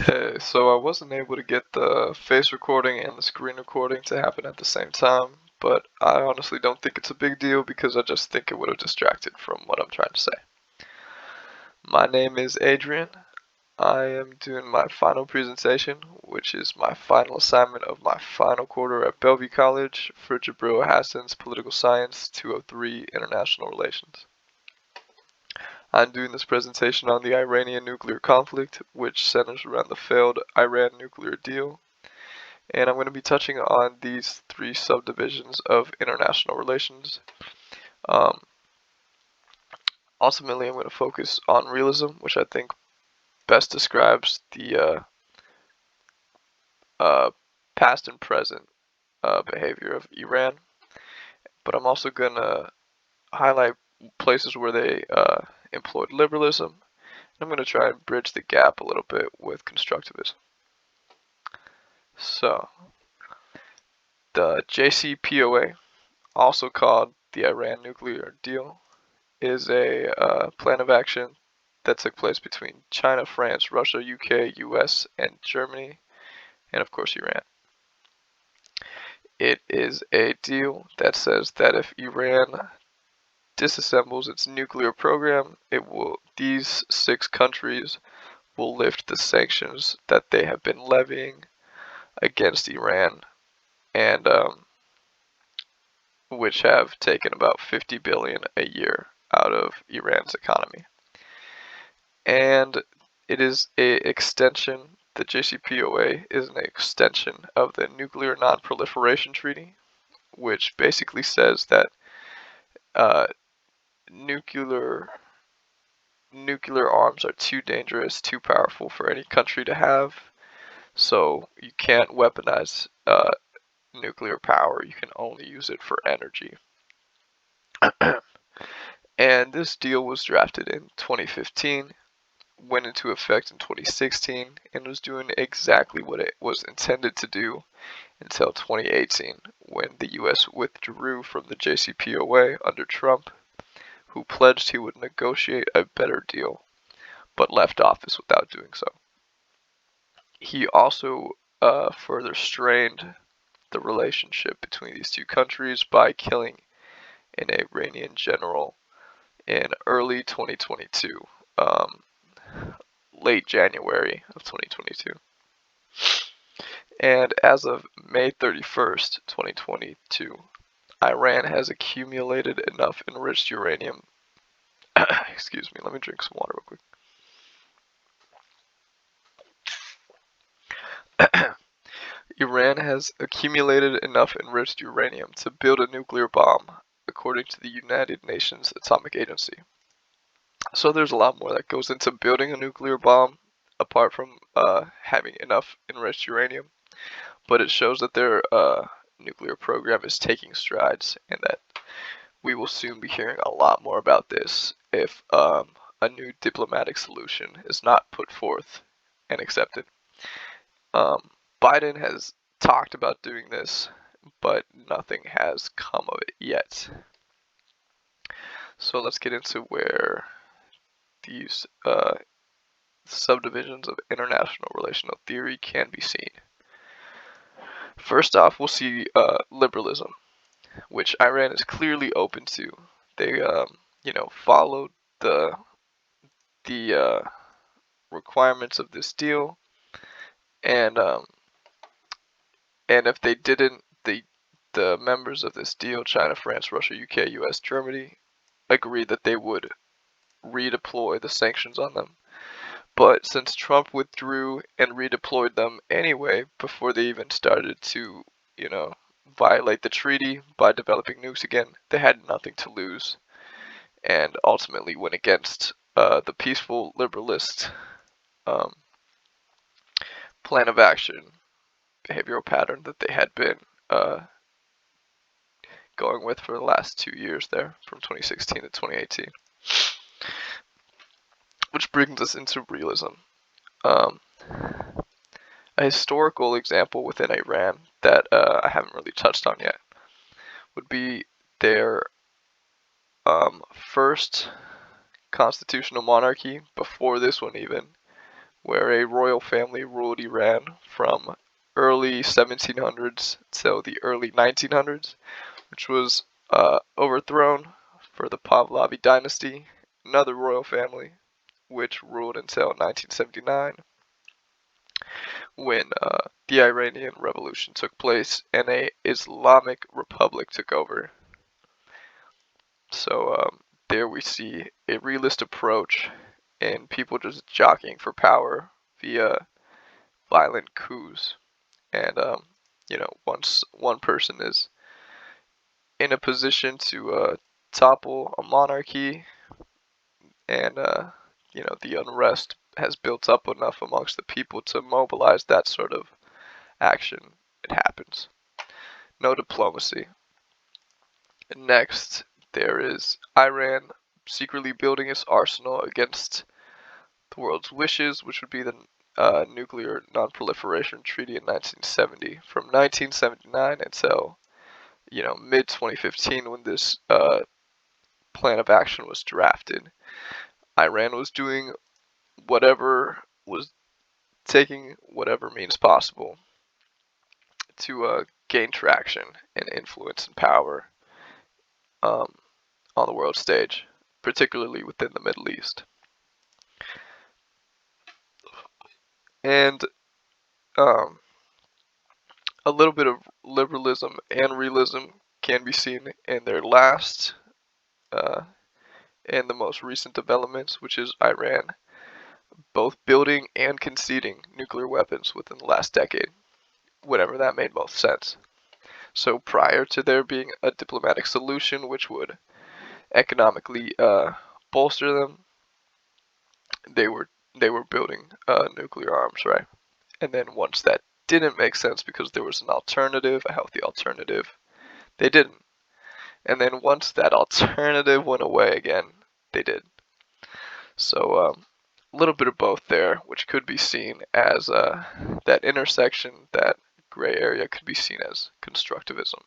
Hey, so I wasn't able to get the face recording and the screen recording to happen at the same time, but I honestly don't think it's a big deal because I just think it would have distracted from what I'm trying to say. My name is Adrian. I am doing my final presentation, which is my final assignment of my final quarter at Bellevue College for Jabril Hassan's Political Science 203 International Relations. I'm doing this presentation on the Iranian nuclear conflict, which centers around the failed Iran nuclear deal, and I'm going to be touching on these three subdivisions of international relations. Um, Ultimately, I'm going to focus on realism, which I think best describes the past and present behavior of Iran, but I'm also going to highlight places where they employed liberalism, and I'm going to try and bridge the gap a little bit with constructivism. So, the JCPOA, also called the Iran nuclear deal, is a plan of action that took place between China, France, Russia, UK, US, and Germany, and of course Iran. It is a deal that says that if Iran disassembles its nuclear program, these 6 countries will lift the sanctions that they have been levying against Iran, and which have taken about 50 billion a year out of Iran's economy. And it is a extension, the JCPOA is an extension of the Nuclear Non-Proliferation Treaty, which basically says that uh, nuclear arms are too dangerous, too powerful for any country to have, so you can't weaponize nuclear power, you can only use it for energy. And this deal was drafted in 2015, went into effect in 2016, and was doing exactly what it was intended to do until 2018, when the US withdrew from the JCPOA under Trump, who pledged he would negotiate a better deal, but left office without doing so. He also further strained the relationship between these two countries by killing an Iranian general in early 2022, late January of 2022. And as of May 31st, 2022, Iran has accumulated enough enriched uranium. Excuse me, let me drink some water real quick. Iran has accumulated enough enriched uranium to build a nuclear bomb, according to the United Nations Atomic Agency. So there's a lot more that goes into building a nuclear bomb, apart from having enough enriched uranium. But it shows that their nuclear program is taking strides, and that we will soon be hearing a lot more about this if a new diplomatic solution is not put forth and accepted. Biden has talked about doing this, but nothing has come of it yet. So let's get into where these subdivisions of international relational theory can be seen. First off, we'll see liberalism, which Iran is clearly open to. They, followed the requirements of this deal, and if they didn't, the members of this deal, China, France, Russia, UK, US, Germany, agreed that they would redeploy the sanctions on them. But since Trump withdrew and redeployed them anyway before they even started to, violate the treaty by developing nukes again, they had nothing to lose, and ultimately went against the peaceful liberalist plan of action behavioral pattern that they had been going with for the last 2 years there, from 2016 to 2018. Which brings us into realism. A historical example within Iran that I haven't really touched on yet would be their first constitutional monarchy, before this one even, where a royal family ruled Iran from early 1700s till the early 1900s, which was overthrown for the Pahlavi dynasty, another royal family, which ruled until 1979, when the Iranian Revolution took place and a Islamic Republic took over. So there we see a realist approach and people just jockeying for power via violent coups. And once one person is in a position to topple a monarchy, and the unrest has built up enough amongst the people to mobilize that sort of action, it happens. No diplomacy. Next, there is Iran secretly building its arsenal against the world's wishes, which would be the Nuclear Non-Proliferation Treaty in 1970. From 1979 until mid 2015, when this plan of action was drafted, Iran was doing whatever, was taking whatever means possible to gain traction and influence and power on the world stage, particularly within the Middle East. And um, a little bit of liberalism and realism can be seen in their last and the most recent developments, which is Iran both building and conceding nuclear weapons within the last decade, whenever that made most sense. So prior to there being a diplomatic solution which would economically bolster them, they were building nuclear arms, right? And then once that didn't make sense because there was an alternative, a healthy alternative, they didn't. And then once that alternative went away again, they did. So a little bit of both there, which could be seen as that intersection, that gray area could be seen as constructivism.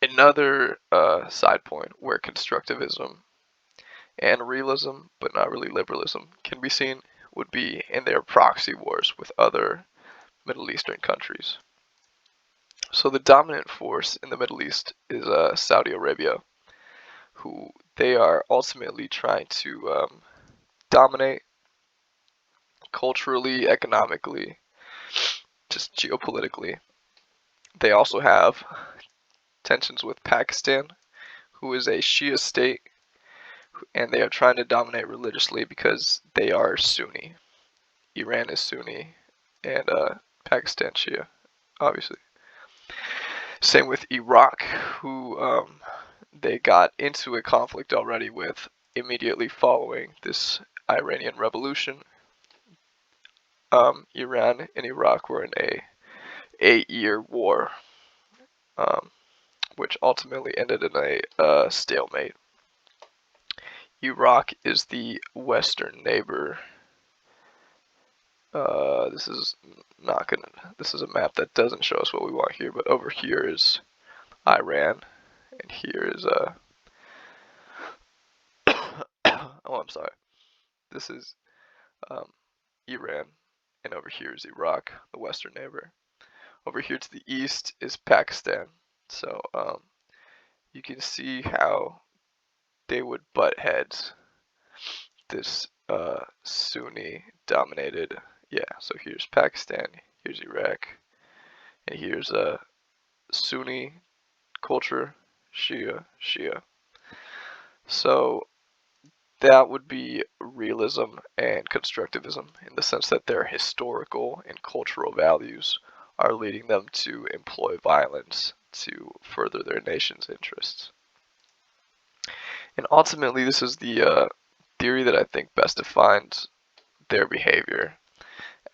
Another side point where constructivism and realism, but not really liberalism, can be seen would be in their proxy wars with other Middle Eastern countries. So the dominant force in the Middle East is Saudi Arabia, who they are ultimately trying to dominate culturally, economically, just geopolitically. They also have tensions with Pakistan, who is a Shia state, and they are trying to dominate religiously because they are Sunni. Iran is Sunni, and Pakistan Shia, obviously. Same with Iraq, who they got into a conflict already with immediately following this Iranian revolution. Iran and Iraq were in a 8-year war, which ultimately ended in a stalemate. Iraq is the western neighbor. This is not gonna. This is a map that doesn't show us what we want here, but over here is Iran, and here is oh, I'm sorry. This is Iran, and over here is Iraq, the western neighbor. Over here to the east is Pakistan. So you can see how they would butt heads. This Sunni dominated. Yeah, so here's Pakistan, here's Iraq, and here's Sunni culture, Shia. So that would be realism and constructivism in the sense that their historical and cultural values are leading them to employ violence to further their nation's interests. And ultimately, this is the theory that I think best defines their behavior,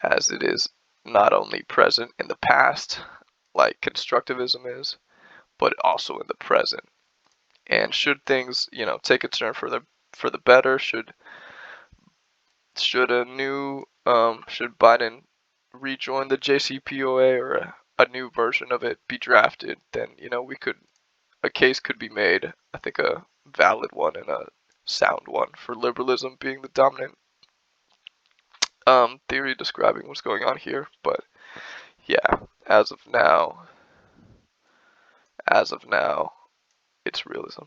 as it is not only present in the past, like constructivism is, but also in the present. And should things, take a turn for the better, should should Biden rejoin the JCPOA, or a new version of it be drafted, then a case could be made, I think a valid one and a sound one for liberalism being the dominant theory describing what's going on here. But yeah, as of now, it's realism.